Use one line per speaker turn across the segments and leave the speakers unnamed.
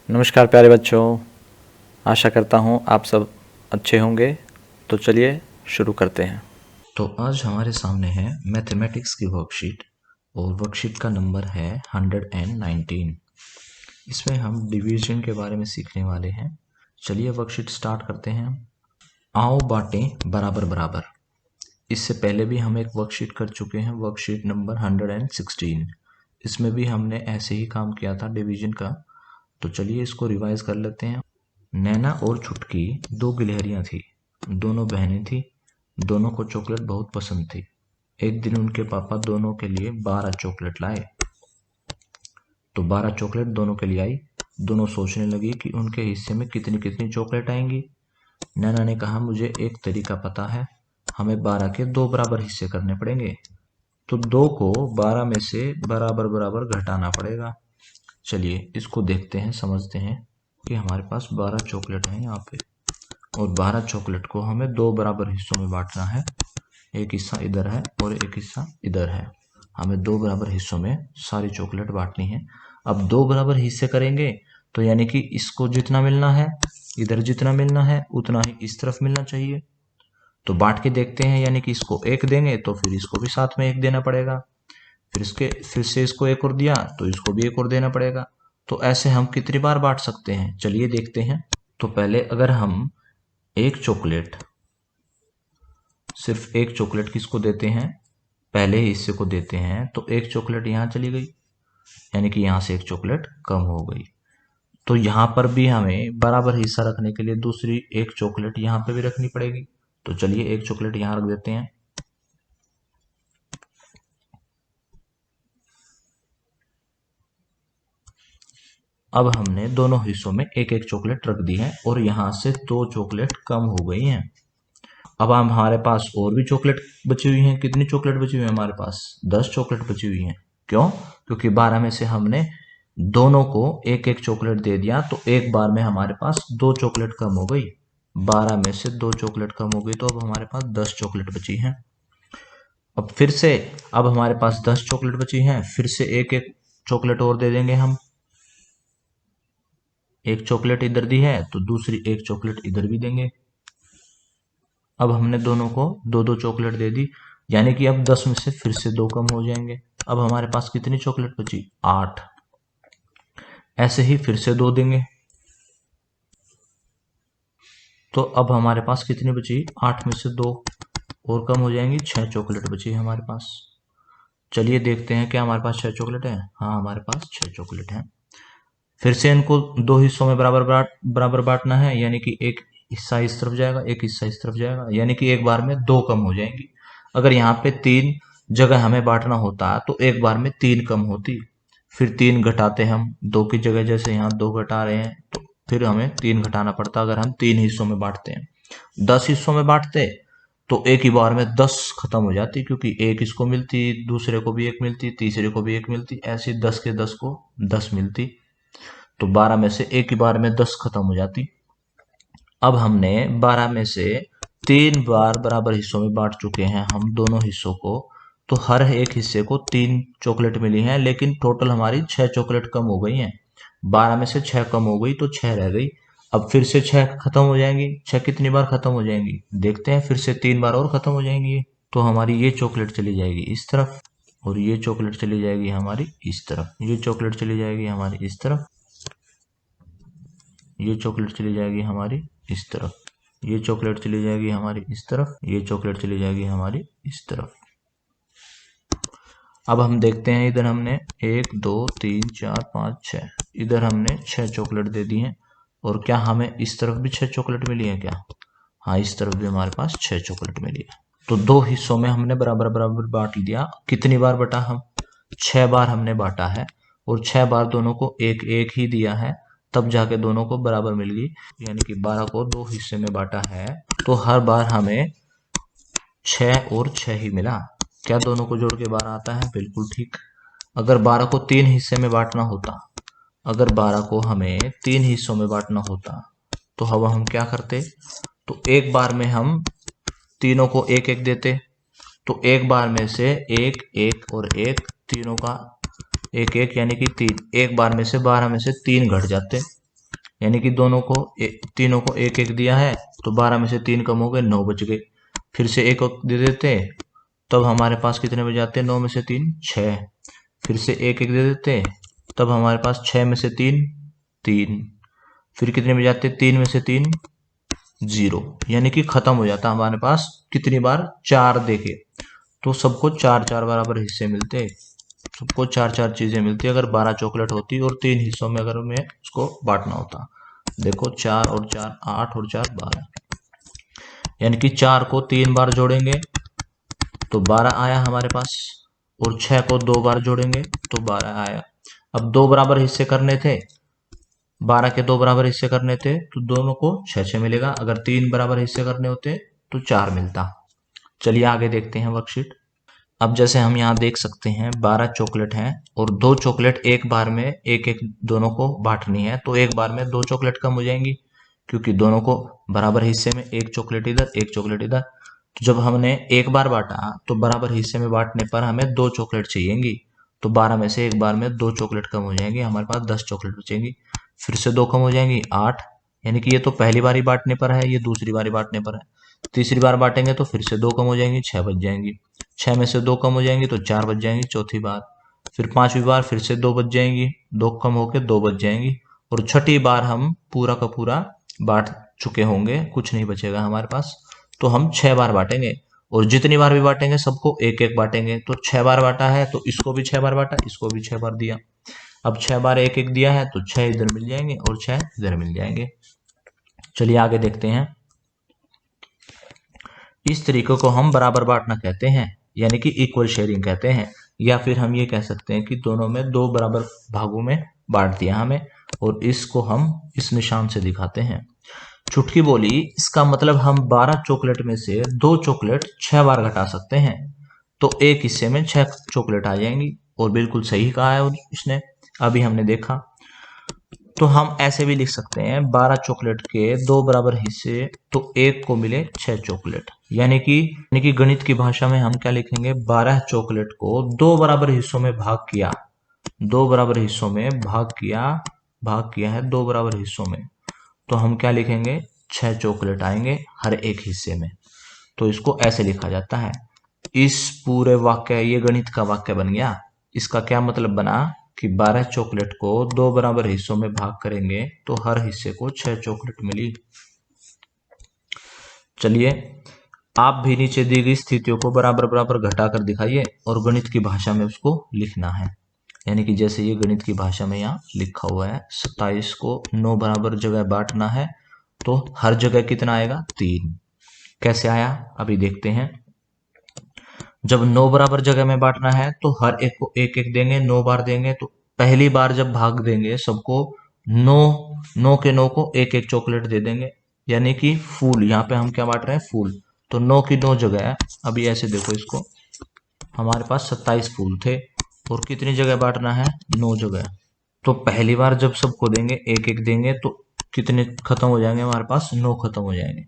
नमस्कार प्यारे बच्चों, आशा करता हूँ आप सब अच्छे होंगे। तो चलिए शुरू करते हैं।
तो आज हमारे सामने है मैथमेटिक्स की वर्कशीट और वर्कशीट का नंबर है 119। इसमें हम डिवीजन के बारे में सीखने वाले हैं। चलिए वर्कशीट स्टार्ट करते हैं। आओ बांटें बराबर बराबर। इससे पहले भी हम एक वर्कशीट कर चुके हैं, वर्कशीट नंबर 116। इसमें भी हमने ऐसे ही काम किया था डिवीजन का। तो चलिए इसको रिवाइज कर लेते हैं। नैना और छुटकी दो गिलहरियां थी, दोनों बहनें थी, दोनों को चॉकलेट बहुत पसंद थी। एक दिन उनके पापा दोनों के लिए 12 चॉकलेट लाए। तो 12 चॉकलेट दोनों के लिए आई। दोनों सोचने लगी कि उनके हिस्से में कितनी कितनी चॉकलेट आएंगी। नैना ने कहा, मुझे एक तरीका पता है, हमें 12 के दो बराबर हिस्से करने पड़ेंगे। तो 2 को 12 में से बराबर बराबर घटाना पड़ेगा। चलिए इसको देखते हैं, समझते हैं कि हमारे पास 12 चॉकलेट हैं यहाँ पे, और 12 चॉकलेट को हमें दो बराबर हिस्सों में बांटना है। एक हिस्सा इधर है और एक हिस्सा इधर है। हमें दो बराबर हिस्सों में सारी चॉकलेट बांटनी है। अब दो बराबर हिस्से करेंगे तो यानी कि इसको जितना मिलना है, इधर जितना मिलना है उतना ही इस तरफ मिलना चाहिए। तो बांट के देखते हैं, यानी कि इसको एक देंगे तो फिर इसको भी साथ में एक देना पड़ेगा। फिर से इसको एक और दिया तो इसको भी एक और देना पड़ेगा। तो ऐसे हम कितनी बार बांट सकते हैं, चलिए देखते हैं। तो पहले अगर हम एक चॉकलेट, सिर्फ एक चॉकलेट किसको देते हैं, पहले हिस्से को देते हैं, तो एक चॉकलेट यहाँ चली गई, यानी कि यहाँ से एक चॉकलेट कम हो गई। तो यहाँ पर भी हमें बराबर हिस्सा रखने के लिए दूसरी एक चॉकलेट यहाँ पे भी रखनी पड़ेगी। तो चलिए एक चॉकलेट यहाँ रख देते हैं। अब हमने दोनों हिस्सों में एक एक चॉकलेट रख दी है और यहाँ से दो चॉकलेट कम हो गई हैं। अब हम हमारे पास और भी चॉकलेट बची हुई हैं। कितनी चॉकलेट बची हुई है हमारे पास, 10 चॉकलेट बची हुई हैं। क्यों? क्योंकि 12 में से हमने दोनों को एक एक चॉकलेट दे दिया, तो एक बार में हमारे पास दो चॉकलेट कम हो गई। 12 में से दो चॉकलेट कम हो गई, तो अब हमारे पास 10 चॉकलेट बची हैं। अब फिर से, अब हमारे पास 10 चॉकलेट बची हैं, फिर से एक एक चॉकलेट और दे देंगे हम। एक चॉकलेट इधर दी है तो दूसरी एक चॉकलेट इधर भी देंगे। अब हमने दोनों को दो दो चॉकलेट दे दी, यानी कि अब 10 में से फिर से दो कम हो जाएंगे। अब हमारे पास कितनी चॉकलेट बची, 8। ऐसे ही फिर से दो देंगे, तो अब हमारे पास कितनी बची, 8 में से दो और कम हो जाएंगी, 6 चॉकलेट बची हमारे पास। चलिए देखते हैं क्या हमारे पास 6 चॉकलेट है। हाँ, हमारे पास 6 चॉकलेट हैं। फिर से इनको दो हिस्सों में बराबर बांटना है, यानी कि एक हिस्सा इस तरफ जाएगा, एक हिस्सा इस तरफ जाएगा, यानी कि एक बार में दो कम हो जाएंगी। अगर यहाँ पे 3 जगह हमें बांटना होता तो एक बार में 3 कम होती। फिर 3 घटाते हम, दो की जगह जैसे यहाँ दो घटा रहे हैं तो फिर हमें 3 घटाना पड़ता अगर हम 3 हिस्सों में बांटते हैं। 10 हिस्सों में बांटते तो एक ही बार में 10 खत्म हो जाती, क्योंकि एक इसको मिलती, दूसरे को भी एक मिलती, तीसरे को भी एक मिलती, ऐसे 10 के 10 को 10 मिलती। तो 12 में से एक ही बार में 10 खत्म हो जाती। अब हमने 12 में से 3 बार बराबर हिस्सों में बांट चुके हैं हम दोनों हिस्सों को, तो हर एक हिस्से को 3 चॉकलेट मिली हैं, लेकिन टोटल हमारी 6 चॉकलेट कम हो गई हैं। 12 में से 6 कम हो गई तो 6 रह गई। अब फिर से 6 खत्म हो जाएंगी। 6 कितनी बार खत्म हो जाएंगी, देखते हैं। फिर से 3 बार और खत्म हो जाएंगी ये। तो हमारी ये चॉकलेट चली जाएगी इस तरफ, और ये चॉकलेट चली जाएगी हमारी इस तरफ, ये चॉकलेट चली जाएगी हमारी इस तरफ, ये चॉकलेट चली जाएगी हमारी इस तरफ, ये चॉकलेट चली जाएगी हमारी इस तरफ, ये चॉकलेट चली जाएगी हमारी इस तरफ। अब हम देखते हैं, इधर हमने 1 2 3 4 5 6, इधर हमने 6 चॉकलेट दे दी हैं। और क्या हमें इस तरफ भी 6 चॉकलेट मिली है क्या? हाँ, इस तरफ भी हमारे पास 6 चॉकलेट मिली है। तो दो हिस्सों में हमने बराबर बराबर बांट दिया। कितनी बार बटा हम, 6 बार हमने बांटा है, और 6 बार दोनों को एक एक ही दिया है, तब जाके दोनों को बराबर मिल गई। यानी कि 12 को दो हिस्से में बांटा है, तो हर बार हमें 6 और 6 ही मिला। क्या दोनों को जोड़ के 12 आता है? बिल्कुल ठीक। अगर 12 को 3 हिस्से में बांटना होता, अगर 12 को हमें 3 हिस्सों में बांटना होता, तो अब हम क्या करते, तो एक बार में हम तीनों को एक एक देते। तो एक बार में से एक एक और एक, तीनों का एक एक, यानी कि 3। एक बार में से 12 में से 3 घट जाते, यानी कि दोनों को तीनों को एक एक दिया है, तो 12 में से 3 कम हो गए, 9 बच गए। फिर से एक दे देते, तब हमारे पास कितने बच जाते? 9 में से 3 6। फिर से एक एक दे देते, तब हमारे पास 6 में से 3 3। फिर कितने बच जाते? 3 में से 3 0। यानी कि खत्म हो जाता हमारे पास कितनी बार? 4 देके। तो सबको 4-4 बराबर हिस्से मिलते, सबको 4-4 चीजें मिलती अगर 12 चॉकलेट होती और 3 हिस्सों में अगर हमें उसको बांटना होता। देखो 4 और 4 8 और 4 12, यानी कि 4 को 3 बार जोड़ेंगे तो 12 आया हमारे पास, और 6 को 2 बार जोड़ेंगे तो 12 आया। अब 2 बराबर हिस्से करने थे, 12 के 2 बराबर हिस्से करने थे तो दोनों को 6-6 मिलेगा। अगर 3 बराबर हिस्से करने होते तो 4 मिलता। चलिए आगे देखते हैं वर्कशीट। अब जैसे हम यहाँ देख सकते हैं 12 चॉकलेट हैं और 2 चॉकलेट एक बार में एक एक दोनों को बांटनी है, तो एक बार में 2 चॉकलेट कम हो जाएंगी क्योंकि दोनों को बराबर हिस्से में एक चॉकलेट इधर एक चॉकलेट इधर। तो जब हमने एक बार बांटा तो बराबर हिस्से में बांटने पर हमें 2 चॉकलेट चाहिएंगी, तो 12 में से एक बार में 2 चॉकलेट कम हो जाएंगी, हमारे पास 10 चॉकलेट बचेंगी। फिर से 2 कम हो जाएंगी 8, यानी कि ये तो पहली बारी बांटने पर है, ये दूसरी बारी बांटने पर है। तीसरी बार बांटेंगे तो फिर से 2 कम हो जाएंगी, 6 बच जाएंगी। 6 में से 2 कम हो जाएंगी तो 4 बच जाएंगी चौथी बार। फिर पांचवी बार फिर से 2 बच जाएंगी, 2 कम होकर 2 बच जाएंगी। और छठी बार हम पूरा का पूरा बांट चुके होंगे, कुछ नहीं बचेगा हमारे पास, तो हम 6 बार बांटेंगे। और जितनी बार भी बांटेंगे सबको एक एक बांटेंगे। तो 6 बार बांटा है तो इसको भी 6 बार बांटा, इसको भी 6 बार दिया। अब 6 बार एक एक दिया है तो 6 इधर मिल जाएंगे और 6 इधर मिल जाएंगे। चलिए आगे देखते हैं। इस तरीके को हम बराबर बांटना कहते हैं, यानी कि इक्वल शेयरिंग कहते हैं। या फिर हम ये कह सकते हैं कि दोनों में 2 बराबर भागों में बांट दिया हमें, और इसको हम इस निशान से दिखाते हैं। चुटकी बोली, इसका मतलब हम 12 चॉकलेट में से 2 चॉकलेट 6 बार घटा सकते हैं, तो एक हिस्से में 6 चॉकलेट आ जाएंगी। और बिल्कुल सही कहा है इसने, अभी हमने देखा। तो हम ऐसे भी लिख सकते हैं 12 चॉकलेट के 2 बराबर हिस्से, तो एक को मिले 6 चॉकलेट। यानी कि गणित की भाषा में हम क्या लिखेंगे? 12 चॉकलेट को 2 बराबर हिस्सों में भाग किया, 2 बराबर हिस्सों में भाग किया है 2 बराबर हिस्सों में, तो हम क्या लिखेंगे? 6 चॉकलेट आएंगे हर एक हिस्से में। तो इसको ऐसे लिखा जाता है। इस पूरे वाक्य, ये गणित का वाक्य बन गया। इसका क्या मतलब बना कि 12 चॉकलेट को 2 बराबर हिस्सों में भाग करेंगे तो हर हिस्से को 6 चॉकलेट मिली। चलिए आप भी नीचे दी गई स्थितियों को बराबर बराबर घटाकर दिखाइए और गणित की भाषा में उसको लिखना है। यानी कि जैसे ये गणित की भाषा में यहाँ लिखा हुआ है, 27 को 9 बराबर जगह बांटना है, तो हर जगह कितना आएगा? 3। कैसे आया अभी देखते हैं। जब 9 बराबर जगह में बांटना है तो हर एक को एक एक देंगे, 9 बार देंगे। तो पहली बार जब भाग देंगे सबको 9 के 9 को एक एक चॉकलेट दे देंगे, यानी कि फूल। यहाँ पे हम क्या बांट रहे हैं? फूल। तो 9 की 9 जगह है। अभी ऐसे देखो इसको, हमारे पास 27 फूल थे और कितनी जगह बांटना है? 9 जगह। तो पहली बार जब सबको देंगे एक एक देंगे तो कितने खत्म हो जाएंगे? हमारे पास 9 खत्म हो जाएंगे।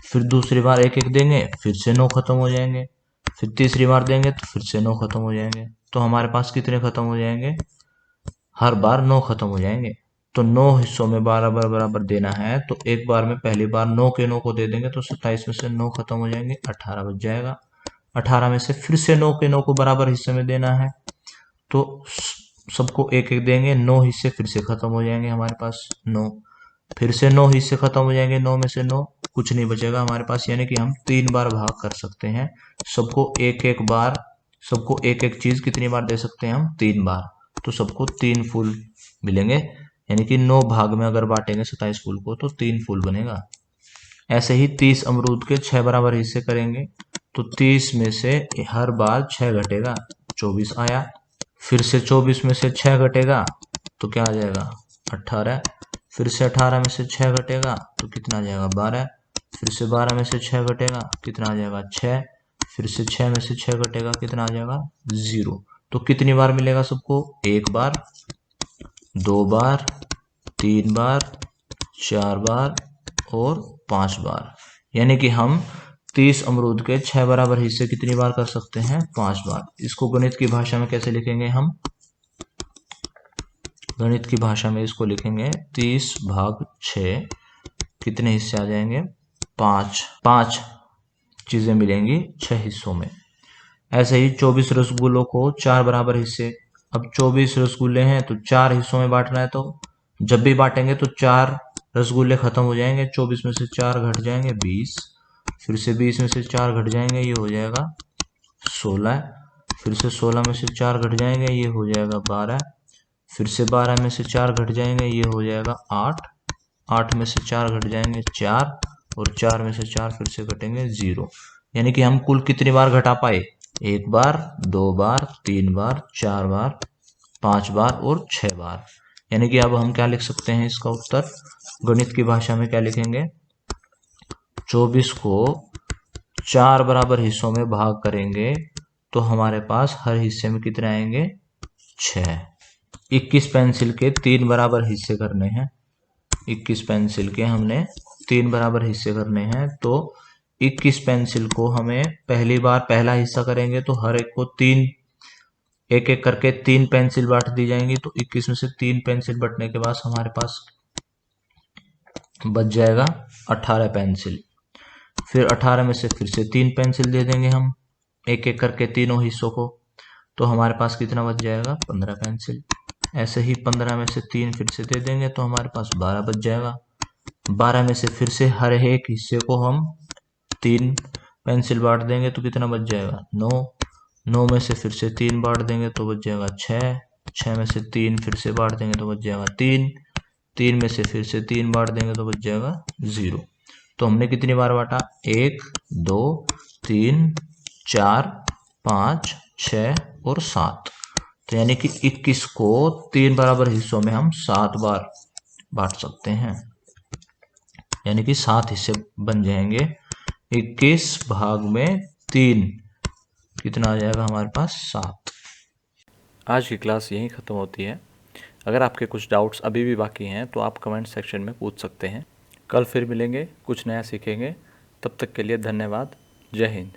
फिर दूसरी बार एक एक देंगे, फिर से 9 खत्म हो जाएंगे। फिर तीसरी बार देंगे तो फिर से 9 खत्म हो जाएंगे। तो हमारे पास कितने खत्म हो जाएंगे? हर बार 9 खत्म हो जाएंगे। तो 9 हिस्सों में बराबर बराबर देना है, तो एक बार में पहली बार 9 के 9 को दे देंगे तो 27 में से 9 खत्म हो जाएंगे, 18 बच जाएगा। 18 में से फिर से 9 के 9 को बराबर हिस्से में देना है, तो सबको एक एक देंगे, 9 हिस्से फिर से खत्म हो जाएंगे हमारे पास 9। फिर से 9 हिस्से खत्म हो जाएंगे, 9 में से 9 कुछ नहीं बचेगा हमारे पास। यानी कि हम 3 बार भाग कर सकते हैं, सबको एक एक बार, सबको एक एक चीज कितनी बार दे सकते हैं हम? 3 बार। तो सबको 3 फूल मिलेंगे, यानी कि 9 भाग में अगर बांटेंगे 27 फूल को तो 3 फूल बनेगा। ऐसे ही 30 अमरूद के 6 बराबर हिस्से करेंगे तो 30 में से हर बार 6 घटेगा, 24 आया। फिर से 24 में से 6 घटेगा तो क्या आ जाएगा? 18। फिर से 18 में से 6 घटेगा तो कितना आ जाएगा? 12। फिर से 12 में से 6 घटेगा कितना आ जाएगा? 6। फिर से 6 में से 6 घटेगा कितना आ जाएगा? 0। तो कितनी बार मिलेगा सबको? एक बार, 2 बार, 3 बार, 4 बार और 5 बार। यानी कि हम 30 अमरूद के 6 बराबर हिस्से कितनी बार कर सकते हैं? 5 बार। इसको गणित की भाषा में कैसे लिखेंगे हम? गणित की भाषा में इसको लिखेंगे 30/6। कितने हिस्से आ जाएंगे? 5। 5 चीजें मिलेंगी 6 हिस्सों में। ऐसे ही 24 रसगुल्लों को 4 बराबर हिस्से। अब 24 रसगुल्ले हैं तो 4 हिस्सों में बांटना है, तो जब भी बांटेंगे तो 4 रसगुल्ले खत्म हो जाएंगे। 24 में से 4 घट जाएंगे 20, फिर से 20 में से 4 घट जाएंगे, ये हो जाएगा 16, फिर से 16 में से 4 घट जाएंगे, ये हो जाएगा 12, फिर से 12 में से 4 घट जाएंगे, ये हो जाएगा 8, 8 में से 4 घट जाएंगे 4, और 4 में से 4 फिर से घटेंगे 0। यानी कि हम कुल कितनी बार घटा पाए? 1 बार, 2 बार, 3 बार, 4 बार, 5 बार और 6 बार। यानी कि अब हम क्या लिख सकते हैं इसका उत्तर? गणित की भाषा में क्या लिखेंगे? 24 को 4 बराबर हिस्सों में भाग करेंगे तो हमारे पास हर हिस्से में कितने आएंगे? 6। 21 पेंसिल के 3 बराबर हिस्से करने हैं। 21 पेंसिल के हमने 3 बराबर हिस्से करने हैं, तो 21 पेंसिल को हमें पहली बार पहला हिस्सा करेंगे तो हर एक को 3, एक एक करके 3 पेंसिल बांट दी जाएंगी। तो 21 में से 3 पेंसिल बटने के बाद हमारे पास बच जाएगा 18 पेंसिल। फिर 18 में से फिर से 3 पेंसिल दे देंगे हम एक एक करके तीनों हिस्सों को, तो हमारे पास कितना बच जाएगा? 15 पेंसिल। ऐसे ही 15 में से 3 फिर से दे देंगे तो हमारे पास 12 बच जाएगा। 12 में से फिर से हर एक हिस्से को हम 3 पेंसिल बांट देंगे तो कितना बच जाएगा? 9। 9 में से फिर से 3 बांट देंगे तो बच जाएगा 6। 6 में से 3 फिर से बांट देंगे तो बच जाएगा 3। 3 में से फिर से 3 बांट देंगे तो बच जाएगा 0। तो हमने कितनी बार बांटा? 1, 2, 3, 4, 5, 6 और 7। तो यानी कि 21 को 3 बराबर हिस्सों में हम 7 बार बांट सकते हैं। यानी कि 7 हिस्से बन जाएंगे। 21 भाग में 3 कितना आ जाएगा हमारे पास? 7।
आज की क्लास यहीं ख़त्म होती है। अगर आपके कुछ डाउट्स अभी भी बाकी हैं तो आप कमेंट सेक्शन में पूछ सकते हैं। कल फिर मिलेंगे, कुछ नया सीखेंगे। तब तक के लिए धन्यवाद। जय हिंद।